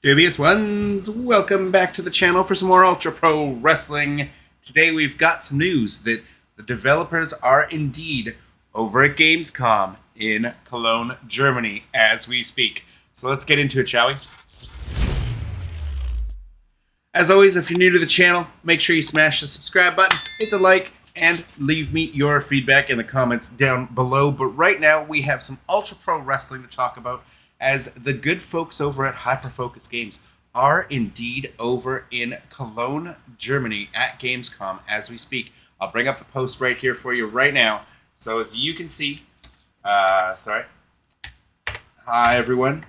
Dubious ones, welcome back to the channel for some more Ultra Pro Wrestling. Today we've got some news that the developers are indeed over at Gamescom in Cologne, Germany, as we speak. So let's get into it, shall we? As always, if you're new to the channel, make sure you smash the subscribe button, hit the like, and leave me your feedback in the comments down below. But right now, we have some Ultra Pro Wrestling to talk about, as the good folks over at Hyperfocus Games are indeed over in Cologne, Germany at Gamescom as we speak. I'll bring up the post right here for you right now. So as you can see, hi everyone,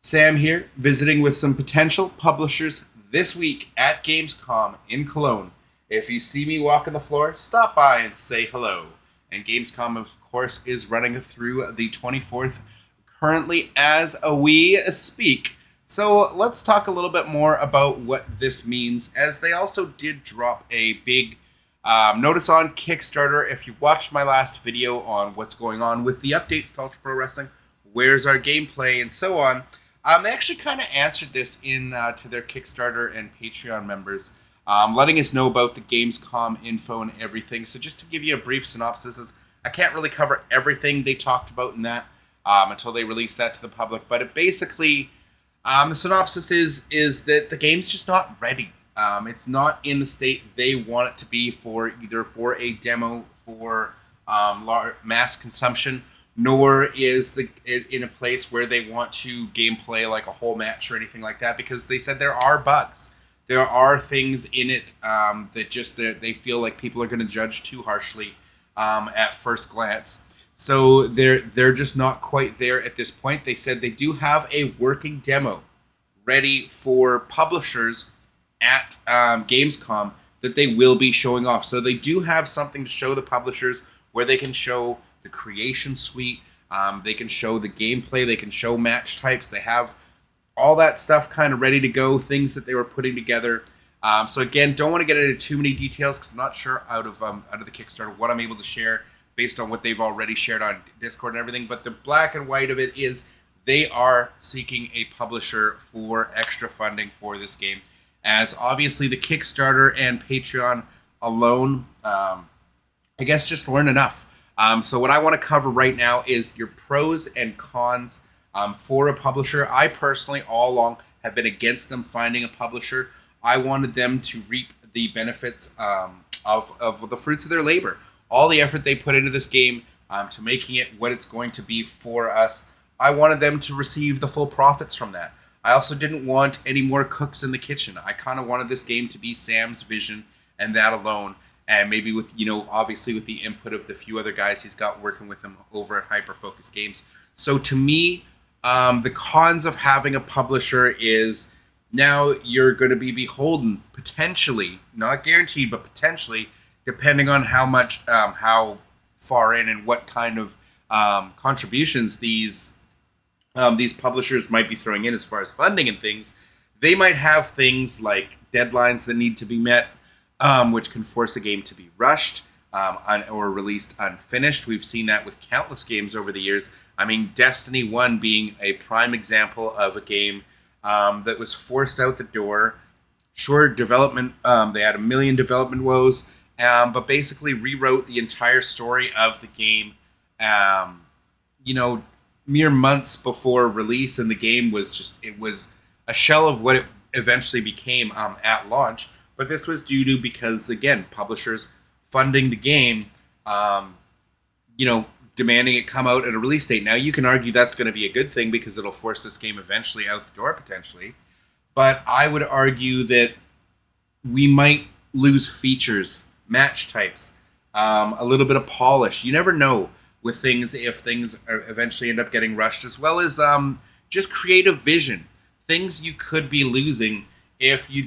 Sam here, visiting with some potential publishers this week at Gamescom in Cologne. If you see me walking the floor, stop by and say hello. And Gamescom, of course, is running through the 24th currently as we speak. So let's talk a little bit more about what this means, as they also did drop a big notice on Kickstarter. If you watched my last video on what's going on with the updates to Ultra Pro Wrestling, where's our gameplay, and so on, they actually kind of answered this in to their Kickstarter and Patreon members, letting us know about the Gamescom info and everything. So just to give you a brief synopsis, is I can't really cover everything they talked about in that until they release that to the public. But it basically, the synopsis is that the game's just not ready. It's not in the state they want it to be for either for a demo for mass consumption, nor is it in a place where they want to gameplay like a whole match or anything like that, because they said there are bugs. There are things in it that they feel like people are going to judge too harshly at first glance. So they're just not quite there at this point. They said they do have a working demo ready for publishers at Gamescom that they will be showing off. So they do have something to show the publishers, where they can show the creation suite, they can show the gameplay, they can show match types. They have all that stuff kind of ready to go, things that they were putting together. So again, don't want to get into too many details because I'm not sure out of the Kickstarter what I'm able to share based on what they've already shared on Discord and everything. But the black and white of it is they are seeking a publisher for extra funding for this game, as obviously the Kickstarter and Patreon alone, I guess, just weren't enough. So what I want to cover right now is your pros and cons for a publisher. I personally, all along, have been against them finding a publisher. I wanted them to reap the benefits of the fruits of their labor. All the effort they put into this game to making it what it's going to be for us, I wanted them to receive the full profits from that. I also didn't want any more cooks in the kitchen. I kind of wanted this game to be Sam's vision and that alone, and maybe with, obviously with the input of the few other guys he's got working with him over at Hyperfocus Games. So to me, the cons of having a publisher is now you're going to be beholden, potentially, not guaranteed, but potentially, depending on how much, how far in and what kind of contributions these publishers might be throwing in as far as funding and things. They might have things like deadlines that need to be met, which can force a game to be rushed or released unfinished. We've seen that with countless games over the years. I mean, Destiny 1 being a prime example of a game that was forced out the door. Sure, development, they had a million development woes, but basically rewrote the entire story of the game, mere months before release, and the game was it was a shell of what it eventually became at launch. But this was due to, because again, publishers funding the game, demanding it come out at a release date. Now you can argue that's going to be a good thing because it'll force this game eventually out the door potentially. But I would argue that we might lose features, match types, a little bit of polish. You never know with things if things eventually end up getting rushed, as well as just creative vision. Things you could be losing if you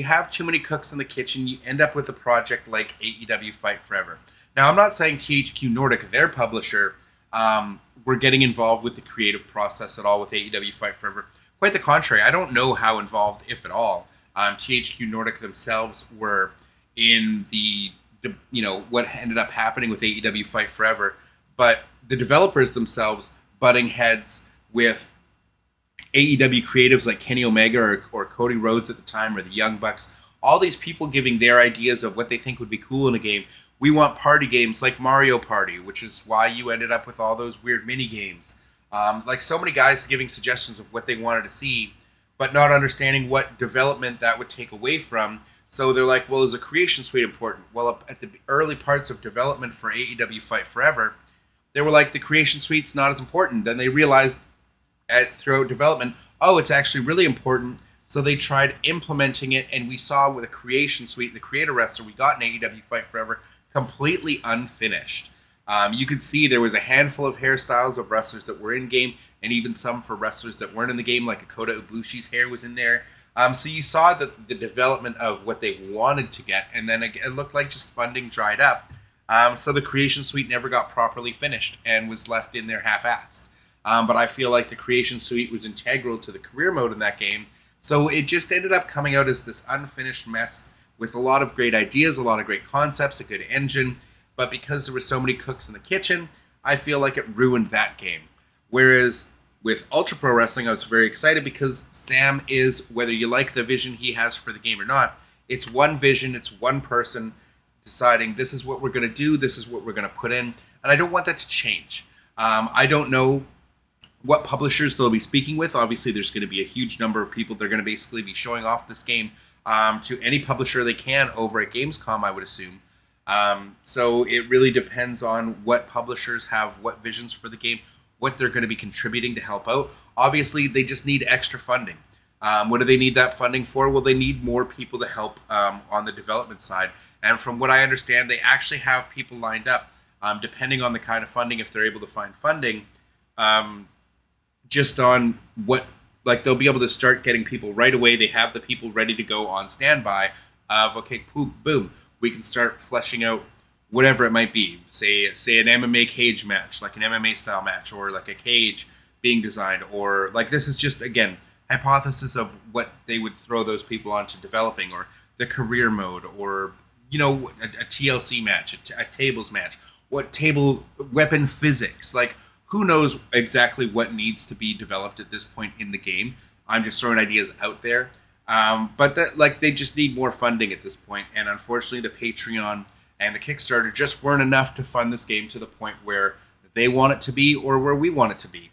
have too many cooks in the kitchen. You end up with a project like AEW Fight Forever. Now, I'm not saying THQ Nordic, their publisher, were getting involved with the creative process at all with AEW Fight Forever. Quite the contrary. I don't know how involved, if at all, THQ Nordic themselves were in what ended up happening with AEW Fight Forever. But the developers themselves butting heads with AEW creatives like Kenny Omega or Cody Rhodes at the time, or the Young Bucks, all these people giving their ideas of what they think would be cool in a game. We want party games like Mario Party, which is why you ended up with all those weird mini games. Like so many guys giving suggestions of what they wanted to see, but not understanding what development that would take away from. So they're like, well, is a creation suite important? Well, at the early parts of development for AEW Fight Forever, they were like, the creation suite's not as important. Then they realized throughout development, oh, it's actually really important. So they tried implementing it, and we saw with the creation suite, the creator wrestler we got in AEW Fight Forever, completely unfinished. You could see there was a handful of hairstyles of wrestlers that were in game, and even some for wrestlers that weren't in the game, like Kota Ibushi's hair was in there. So you saw the development of what they wanted to get, and then it looked like just funding dried up. So the creation suite never got properly finished and was left in there half-assed. But I feel like the creation suite was integral to the career mode in that game. So it just ended up coming out as this unfinished mess with a lot of great ideas, a lot of great concepts, a good engine. But because there were so many cooks in the kitchen, I feel like it ruined that game. Whereas with Ultra Pro Wrestling, I was very excited because Sam is, whether you like the vision he has for the game or not, it's one vision, it's one person deciding this is what we're going to do, this is what we're going to put in. And I don't want that to change. I don't know what publishers they'll be speaking with. Obviously, there's going to be a huge number of people. They're going to basically be showing off this game to any publisher they can over at Gamescom, I would assume. So it really depends on what publishers have what visions for the game, what they're going to be contributing to help out. Obviously, they just need extra funding. What do they need that funding for? Well, they need more people to help on the development side. And from what I understand, they actually have people lined up, depending on the kind of funding, if they're able to find funding, just on what, like they'll be able to start getting people right away. They have the people ready to go on standby of, okay, boom, we can start fleshing out whatever it might be. Say an MMA cage match, like an MMA style match, or like a cage being designed, or like this is just, again, hypothesis of what they would throw those people onto developing, or the career mode, or, you know, a TLC match, a tables match, what table weapon physics, like who knows exactly what needs to be developed at this point in the game. I'm just throwing ideas out there. But that, like, they just need more funding at this point. And unfortunately, the Patreon and the Kickstarter just weren't enough to fund this game to the point where they want it to be or where we want it to be.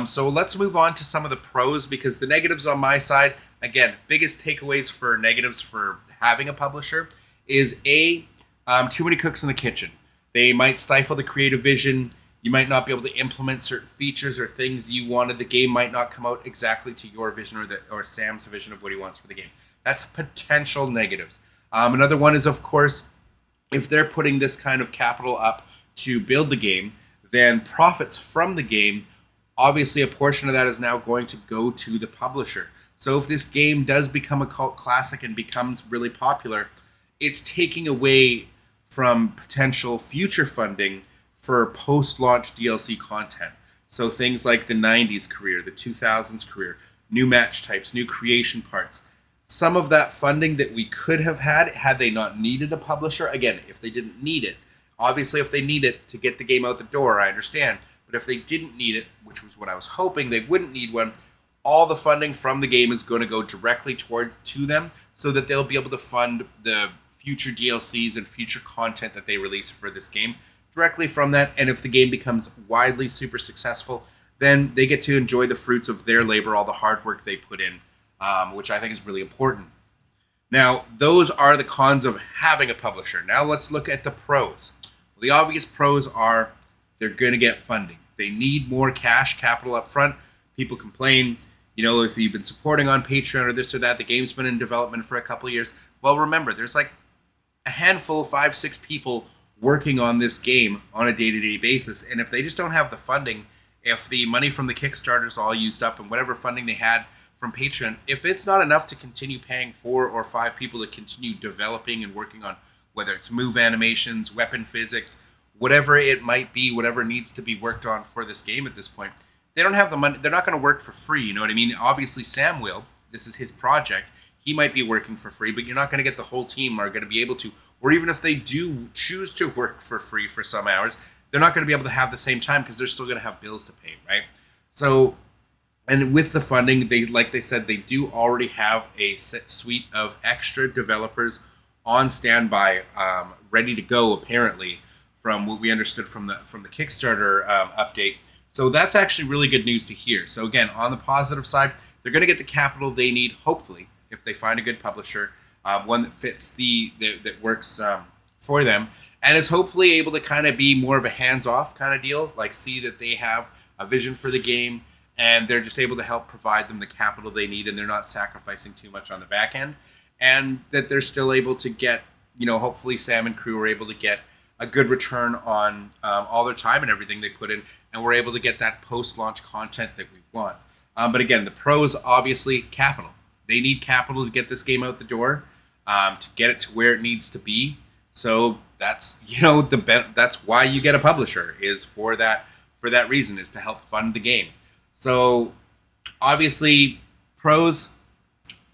So let's move on to some of the pros, because the negatives on my side, again, biggest takeaways for negatives for having a publisher is too many cooks in the kitchen. They might stifle the creative vision. You might not be able to implement certain features or things you wanted. The game might not come out exactly to your vision or Sam's vision of what he wants for the game. That's potential negatives. Another one is, of course, if they're putting this kind of capital up to build the game, then profits from the game, obviously a portion of that is now going to go to the publisher. So if this game does become a cult classic and becomes really popular, it's taking away from potential future funding for post-launch DLC content. So things like the 90s career, the 2000s career, new match types, new creation parts. Some of that funding that we could have had they not needed a publisher, again, if they didn't need it. Obviously, if they need it to get the game out the door, I understand. But if they didn't need it, which was what I was hoping they wouldn't need one, all the funding from the game is going to go directly to them, so that they'll be able to fund the future DLCs and future content that they release for this game directly from that. And if the game becomes widely super successful, then they get to enjoy the fruits of their labor, all the hard work they put in, which I think is really important. Now, those are the cons of having a publisher. Now let's look at the pros. Well, the obvious pros are they're going to get funding. They need more cash capital up front. People complain, you know, if you've been supporting on Patreon or this or that, the game's been in development for a couple of years. Well, remember, there's like a handful, 5-6 people working on this game on a day-to-day basis. And if they just don't have the funding, if the money from the Kickstarter is all used up and whatever funding they had from Patreon, if it's not enough to continue paying 4 or 5 people to continue developing and working on, whether it's move animations, weapon physics, whatever it might be, whatever needs to be worked on for this game at this point, they don't have the money. They're not going to work for free. You know what I mean? Obviously, Sam will. This is his project. He might be working for free, but you're not going to get the whole team are going to be able to, or even if they do choose to work for free for some hours, they're not going to be able to have the same time because they're still going to have bills to pay, right? So And with the funding, like they said, they do already have a set suite of extra developers on standby, ready to go. Apparently, from what we understood from the Kickstarter update. So that's actually really good news to hear. So again, on the positive side, they're going to get the capital they need, hopefully, if they find a good publisher, one that fits that works for them, and is hopefully able to kind of be more of a hands-off kind of deal, like see that they have a vision for the game, and they're just able to help provide them the capital they need, and they're not sacrificing too much on the back end, and that they're still able to get, hopefully Sam and crew are able to get a good return on all their time and everything they put in, and we're able to get that post-launch content that we want. But again, the pros, obviously, capital. They need capital to get this game out the door, to get it to where it needs to be. So that's that's why you get a publisher, is for that reason, is to help fund the game. So obviously, pros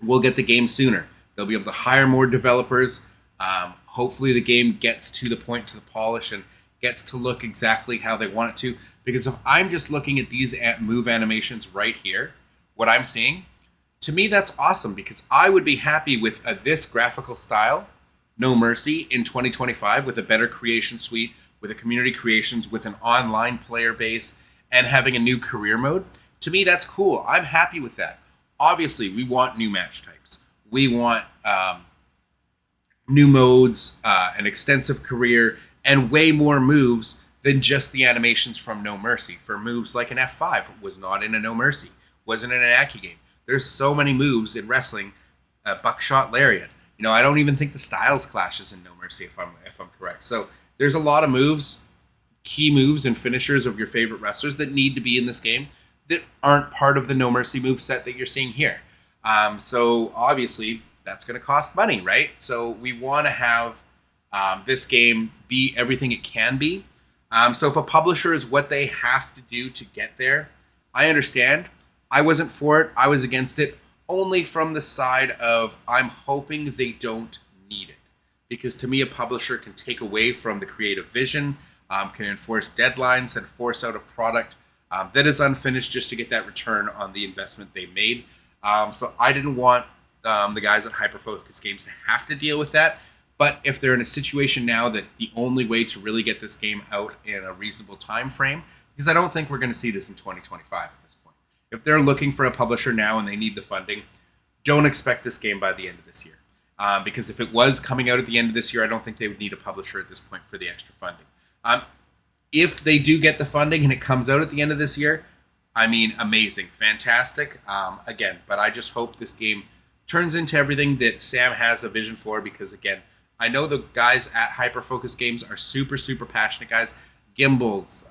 will get the game sooner. They'll be able to hire more developers. Hopefully the game gets to the point, to the polish, and gets to look exactly how they want it to. Because if I'm just looking at these move animations right here, what I'm seeing, to me that's awesome, because I would be happy with this graphical style, No Mercy, in 2025, with a better creation suite, with a community creations, with an online player base, and having a new career mode. To me, that's cool. I'm happy with that. Obviously, we want new match types. We want new modes, an extensive career, and way more moves than just the animations from No Mercy. For moves like an F5, was not in a No Mercy, wasn't in an Aki game. There's so many moves in wrestling, buckshot lariat. I don't even think the styles clashes in No Mercy, if I'm correct. So there's a lot of moves, key moves and finishers of your favorite wrestlers that need to be in this game that aren't part of the No Mercy move set that you're seeing here. So obviously that's going to cost money, right? So we want to have this game be everything it can be. So if a publisher is what they have to do to get there, I understand. I wasn't for it. I was against it, only from the side of I'm hoping they don't need it. Because to me, a publisher can take away from the creative vision, can enforce deadlines, and force out a product that is unfinished just to get that return on the investment they made. So I didn't want the guys at Hyperfocus Games to have to deal with that. But if they're in a situation now that the only way to really get this game out in a reasonable time frame, because I don't think we're going to see this in 2025 at this point. If they're looking for a publisher now and they need the funding, don't expect this game by the end of this year. Because if it was coming out at the end of this year, I don't think they would need a publisher at this point for the extra funding. If they do get the funding and it comes out at the end of this year, I mean, amazing, fantastic. Again, but I just hope this game turns into everything that Sam has a vision for, because again, I know the guys at Hyperfocus Games are super, super passionate guys. Gimbals,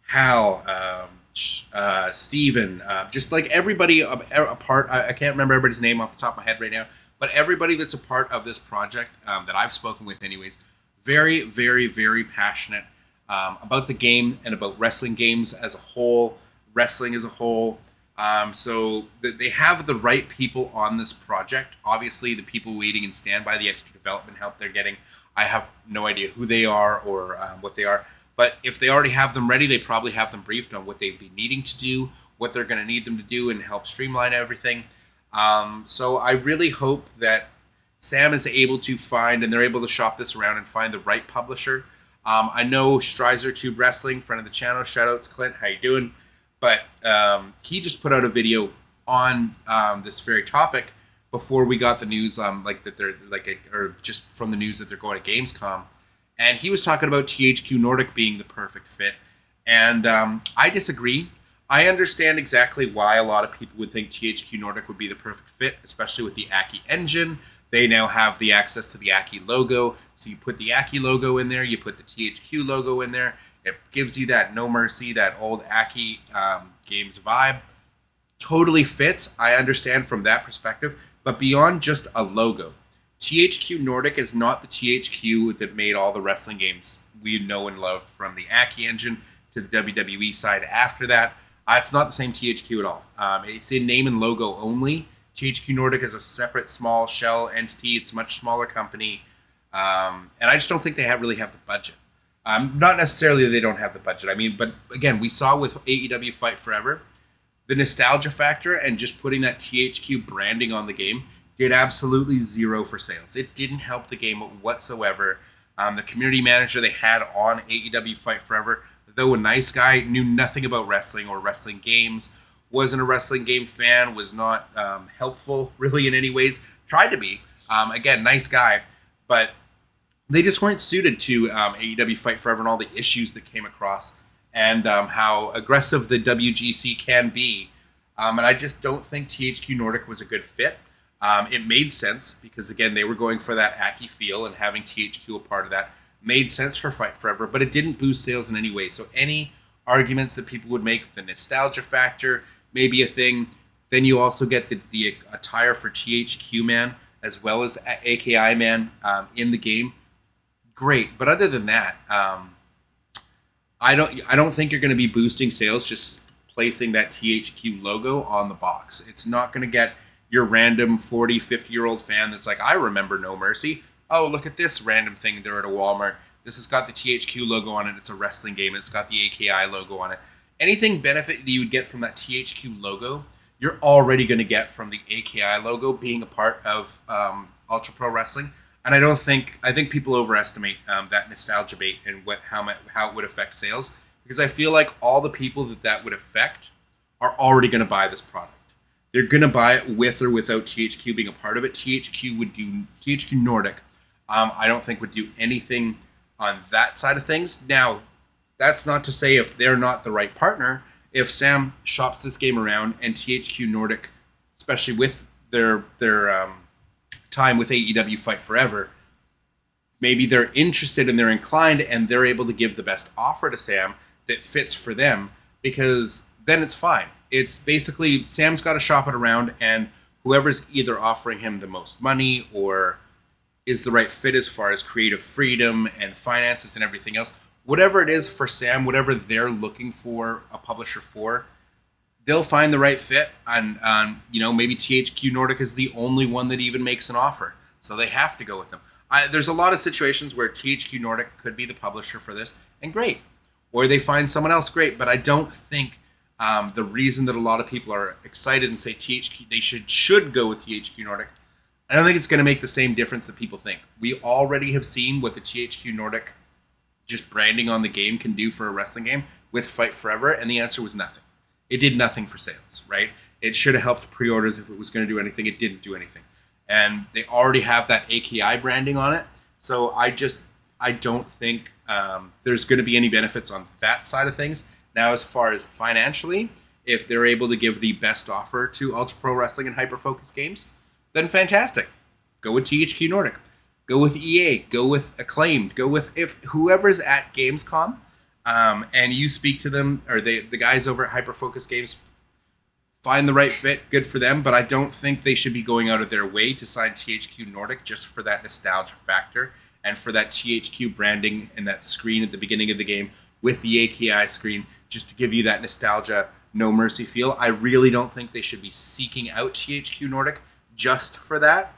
Hal, Steven, just like everybody a part. I can't remember everybody's name off the top of my head right now, but everybody that's a part of this project that I've spoken with anyways, very, very, very passionate about the game and about wrestling games as a whole, wrestling as a whole. So they have the right people on this project. Obviously, the people waiting and stand by the extra development help they're getting, I have no idea who they are or what they are. But if they already have them ready, they probably have them briefed on what they'd be needing to do, what they're going to need them to do, and help streamline everything. So I really hope that Sam is able to find, and they're able to shop this around and find the right publisher. I know Strizer Tube Wrestling, friend of the channel, shoutouts Clint, how you doing? But he just put out a video on this very topic before we got the news, or just from the news that they're going to Gamescom, and he was talking about THQ Nordic being the perfect fit, and I disagree. I understand exactly why a lot of people would think THQ Nordic would be the perfect fit, especially with the Aki engine. They now have the access to the Aki logo, so you put the Aki logo in there, you put the THQ logo in there. It gives you that No Mercy, that old Aki games vibe. Totally fits, I understand from that perspective, but beyond just a logo, THQ Nordic is not the THQ that made all the wrestling games we know and loved, from the Aki engine to the WWE side after that. It's not the same THQ at all. It's in name and logo only. THQ Nordic is a separate small shell entity. It's a much smaller company. And I just don't think they really have the budget. Not necessarily that they don't have the budget. I mean, but again, we saw with AEW Fight Forever, the nostalgia factor and just putting that THQ branding on the game did absolutely zero for sales. It didn't help the game whatsoever. The community manager they had on AEW Fight Forever, though a nice guy, knew nothing about wrestling or wrestling games, wasn't a wrestling game fan, was not helpful really in any ways, tried to be. Again, nice guy, but they just weren't suited to AEW Fight Forever and all the issues that came across and how aggressive the WGC can be. And I just don't think THQ Nordic was a good fit. It made sense because, again, they were going for that Aki feel, and having THQ a part of that made sense for Fight Forever, but it didn't boost sales in any way. So any arguments that people would make, the nostalgia factor may be a thing. Then you also get the attire for THQ Man as well as AKI Man in the game. Great, but other than that, I don't think you're going to be boosting sales just placing that THQ logo on the box. It's not going to get your random 40, 50-year-old fan that's like, I remember No Mercy. Oh, look at this random thing there at a Walmart. This has got the THQ logo on it. It's a wrestling game. It's got the AKI logo on it. Anything benefit that you would get from that THQ logo, you're already going to get from the AKI logo being a part of Ultra Pro Wrestling. And I think people overestimate that nostalgia bait and how it would affect sales, because I feel like all the people that would affect are already going to buy this product. They're going to buy it with or without THQ being a part of it. THQ Nordic, I don't think would do anything on that side of things. Now, that's not to say if they're not the right partner. If Sam shops this game around and THQ Nordic, especially with their time with AEW Fight Forever, maybe they're interested and they're inclined and they're able to give the best offer to Sam that fits for them, because then it's fine. It's basically Sam's got to shop it around, and whoever's either offering him the most money or is the right fit as far as creative freedom and finances and everything else, whatever it is for Sam, whatever they're looking for a publisher for, they'll find the right fit. And maybe THQ Nordic is the only one that even makes an offer, so they have to go with them. There's a lot of situations where THQ Nordic could be the publisher for this, and great. Or they find someone else, great. But I don't think the reason that a lot of people are excited and say THQ, they should go with THQ Nordic, I don't think it's going to make the same difference that people think. We already have seen what the THQ Nordic just branding on the game can do for a wrestling game with Fight Forever, and the answer was nothing. It did nothing for sales, right? It should have helped pre-orders if it was going to do anything. It didn't do anything. And they already have that AKI branding on it, so I don't think there's going to be any benefits on that side of things. Now, as far as financially, if they're able to give the best offer to Ultra Pro Wrestling and Hyper-Focus Games, then fantastic. Go with THQ Nordic. Go with EA. Go with Acclaimed. Go with whoever's at Gamescom, and you speak to them, or the guys over at Hyper-Focus Games, find the right fit, good for them, but I don't think they should be going out of their way to sign THQ Nordic just for that nostalgia factor and for that THQ branding and that screen at the beginning of the game with the AKI screen, just to give you that nostalgia, No Mercy feel. I really don't think they should be seeking out THQ Nordic just for that.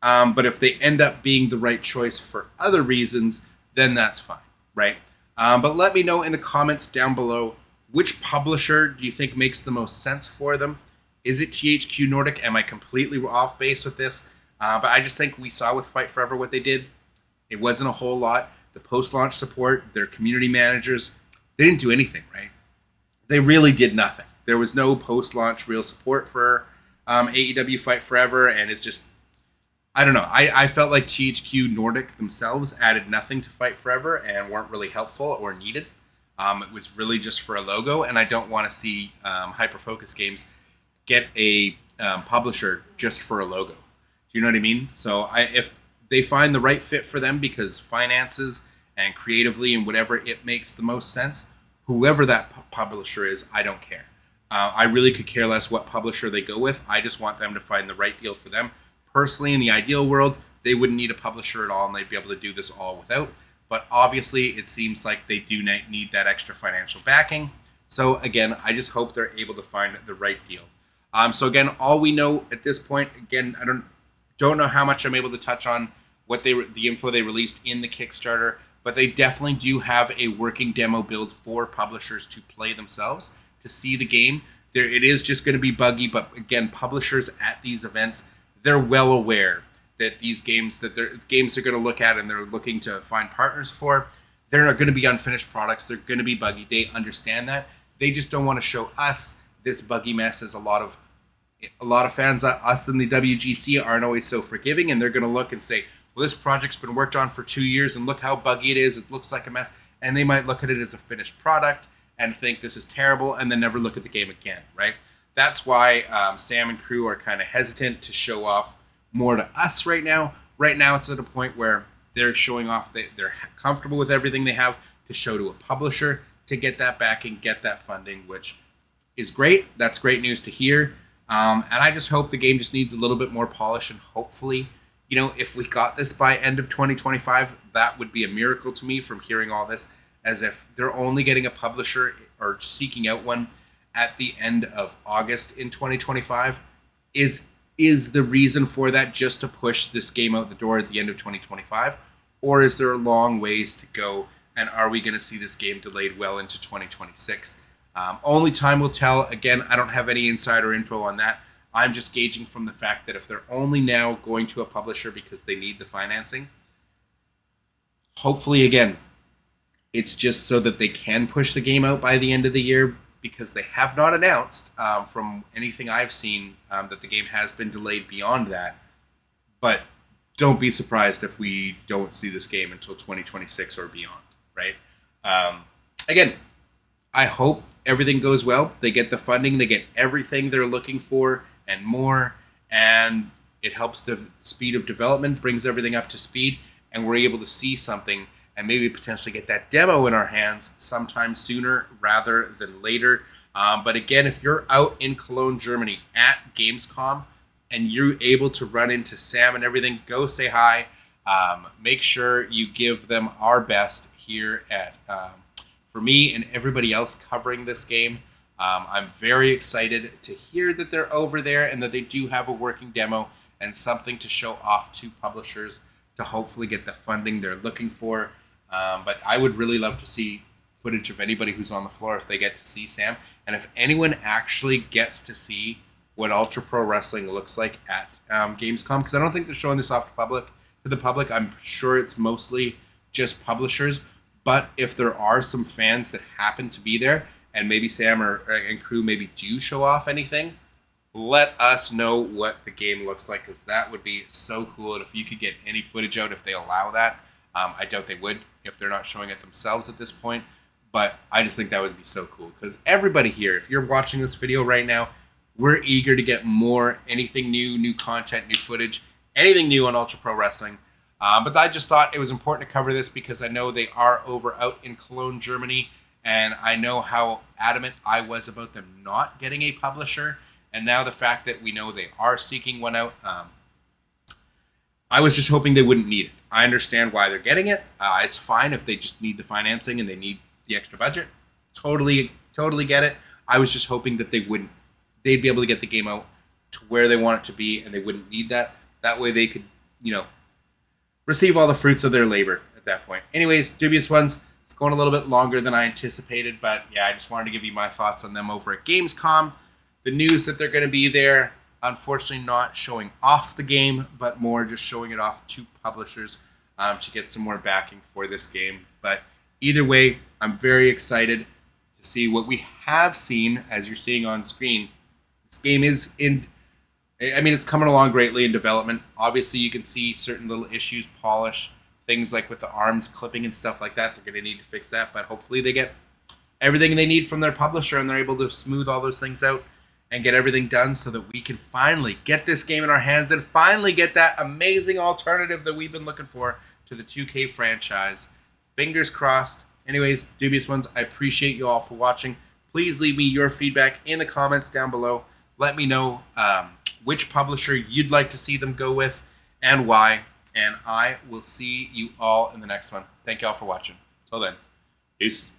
But if they end up being the right choice for other reasons, then that's fine, right? But let me know in the comments down below, which publisher do you think makes the most sense for them? Is it THQ Nordic? Am I completely off base with this? But I just think we saw with Fight Forever what they did. It wasn't a whole lot. The post-launch support, their community managers, they didn't do anything, right? They really did nothing. There was no post-launch real support for AEW Fight Forever, and it's just, I don't know. I felt like THQ Nordic themselves added nothing to Fight Forever and weren't really helpful or needed. It was really just for a logo, and I don't want to see Hyper-Focus Games get a publisher just for a logo. Do you know what I mean? So if they find the right fit for them because finances and creatively and whatever it makes the most sense, whoever that publisher is, I don't care. I really could care less what publisher they go with. I just want them to find the right deal for them. Personally, in the ideal world, they wouldn't need a publisher at all, and they'd be able to do this all without. But obviously, it seems like they do need that extra financial backing. So again, I just hope they're able to find the right deal. So again, all we know at this point, again, I don't know how much I'm able to touch on what the info they released in the Kickstarter, but they definitely do have a working demo build for publishers to play themselves, to see the game. it is just going to be buggy, but again, publishers at these events, they're well aware that these games that they're games they're going to look at and they're looking to find partners for, they're not going to be unfinished products. They're going to be buggy. They understand that. They just don't want to show us this buggy mess, as a lot of fans, us in the WGC, aren't always so forgiving, and they're going to look and say, well, this project's been worked on for 2 years, and look how buggy it is. It looks like a mess. And they might look at it as a finished product and think this is terrible, and then never look at the game again, right? That's why Sam and crew are kind of hesitant to show off more to us right now. Right now, it's at a point where they're showing off that they're comfortable with everything they have to show to a publisher to get that backing, get that funding, which is great. That's great news to hear. And I just hope the game just needs a little bit more polish, and hopefully, if we got this by end of 2025, that would be a miracle to me from hearing all this, as if they're only getting a publisher or seeking out one at the end of August in 2025. Is the reason for that just to push this game out the door at the end of 2025? Or is there a long ways to go, and are we going to see this game delayed well into 2026? Only time will tell. Again, I don't have any insider info on that. I'm just gauging from the fact that if they're only now going to a publisher because they need the financing, hopefully, again, it's just so that they can push the game out by the end of the year, because they have not announced, from anything I've seen, that the game has been delayed beyond that. But don't be surprised if we don't see this game until 2026 or beyond, right? Again, I hope everything goes well. They get the funding, they get everything they're looking for and more, and it helps the speed of development, brings everything up to speed, and we're able to see something and maybe potentially get that demo in our hands sometime sooner rather than later. But again, if you're out in Cologne, Germany at Gamescom and you're able to run into Sam and everything, go say hi. Make sure you give them our best here at for me and everybody else covering this game. I'm very excited to hear that they're over there and that they do have a working demo and something to show off to publishers to hopefully get the funding they're looking for. But I would really love to see footage of anybody who's on the floor if they get to see Sam. And if anyone actually gets to see what Ultra Pro Wrestling looks like at Gamescom, because I don't think they're showing this off to the public. I'm sure it's mostly just publishers. But if there are some fans that happen to be there, and maybe Sam and crew maybe do show off anything, let us know what the game looks like, because that would be so cool. And if you could get any footage out, if they allow that, I doubt they would if they're not showing it themselves at this point. But I just think that would be so cool, because everybody here, if you're watching this video right now, we're eager to get more, anything new content, new footage, anything new on Ultra Pro Wrestling. But I just thought it was important to cover this because I know they are out in Cologne, Germany, and I know how adamant I was about them not getting a publisher. And now the fact that we know they are seeking one out, I was just hoping they wouldn't need it. I understand why they're getting it. It's fine if they just need the financing and they need the extra budget. Totally get it. I was just hoping that they'd be able to get the game out to where they want it to be, and they wouldn't need that. That way they could, receive all the fruits of their labor at that point. Anyways, Dubious Ones, it's going a little bit longer than I anticipated, but yeah, I just wanted to give you my thoughts on them over at Gamescom. The news that they're going to be there, unfortunately not showing off the game, but more just showing it off to publishers to get some more backing for this game. But either way, I'm very excited to see what we have seen, as you're seeing on screen. This game is it's coming along greatly in development. Obviously, you can see certain little issues, polish, things like with the arms clipping and stuff like that. They're going to need to fix that, but hopefully they get everything they need from their publisher and they're able to smooth all those things out and get everything done so that we can finally get this game in our hands and finally get that amazing alternative that we've been looking for to the 2K franchise. Fingers crossed. Anyways, Dubious Ones, I appreciate you all for watching. Please leave me your feedback in the comments down below. Let me know which publisher you'd like to see them go with and why. And I will see you all in the next one. Thank you all for watching. Till then, peace.